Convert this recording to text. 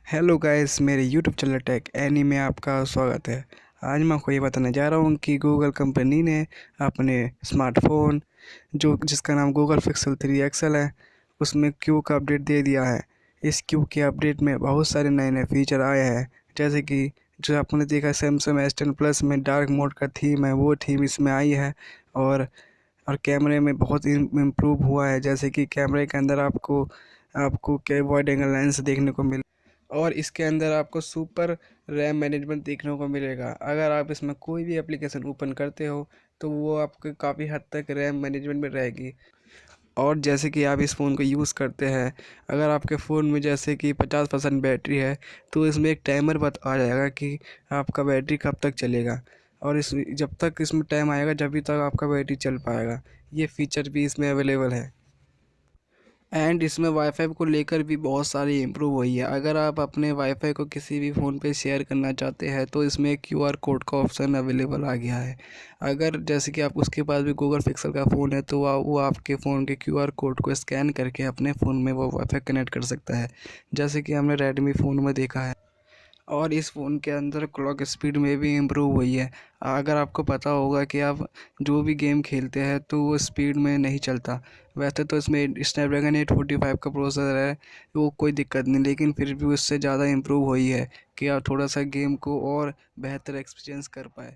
Hello guys, मेरे YouTube channel take any में आपका स्वागत है। आज मैं आपको ये बताने जा रहा हूँ कि गूगल कंपनी ने अपने स्मार्टफोन जो जिसका नाम गूगल पिक्सल 3 एक्सल है उसमें क्यू का अपडेट दे दिया है। इस क्यू के अपडेट में बहुत सारे नए नए फीचर आए हैं, जैसे कि जो आपने देखा सैमसंग S10 प्लस में डार्क मोड का थीम है, वो थीम इसमें आई है। और कैमरे में बहुत इम्प्रूव हुआ है, जैसे कि कैमरे के अंदर आपको आपको के वाइड एंगल लेंस देखने को मिले और इसके अंदर आपको सुपर रैम मैनेजमेंट देखने को मिलेगा। अगर आप इसमें कोई भी एप्लीकेशन ओपन करते हो तो वो आपके काफ़ी हद तक रैम मैनेजमेंट में रहेगी। और जैसे कि आप इस फ़ोन को यूज़ करते हैं, अगर आपके फ़ोन में जैसे कि 50% बैटरी है तो इसमें एक टाइमर आ जाएगा कि आपका बैटरी कब तक चलेगा। और इस जब तक इसमें टाइम आएगा जब तक आपका बैटरी चल पाएगा। ये फ़ीचर भी इसमें अवेलेबल है। एंड इसमें वाईफाई को लेकर भी बहुत सारी इम्प्रूव हुई है। अगर आप अपने वाईफाई को किसी भी फ़ोन पे शेयर करना चाहते हैं तो इसमें क्यूआर कोड का ऑप्शन अवेलेबल आ गया है। अगर जैसे कि आप उसके पास भी गूगल पिक्सल का फ़ोन है तो वो आपके फ़ोन के क्यूआर कोड को स्कैन करके अपने फ़ोन में वो वाईफाई कनेक्ट कर सकता है, जैसे कि हमने रेडमी फ़ोन में देखा है। और इस फ़ोन के अंदर क्लॉक स्पीड में भी इम्प्रूव हुई है। अगर आपको पता होगा कि आप जो भी गेम खेलते हैं तो वो स्पीड में नहीं चलता। वैसे तो इसमें स्नैपड्रैगन 845 का प्रोसेसर है, वो कोई दिक्कत नहीं, लेकिन फिर भी उससे ज़्यादा इम्प्रूव हुई है कि आप थोड़ा सा गेम को और बेहतर एक्सपीरियंस कर पाए।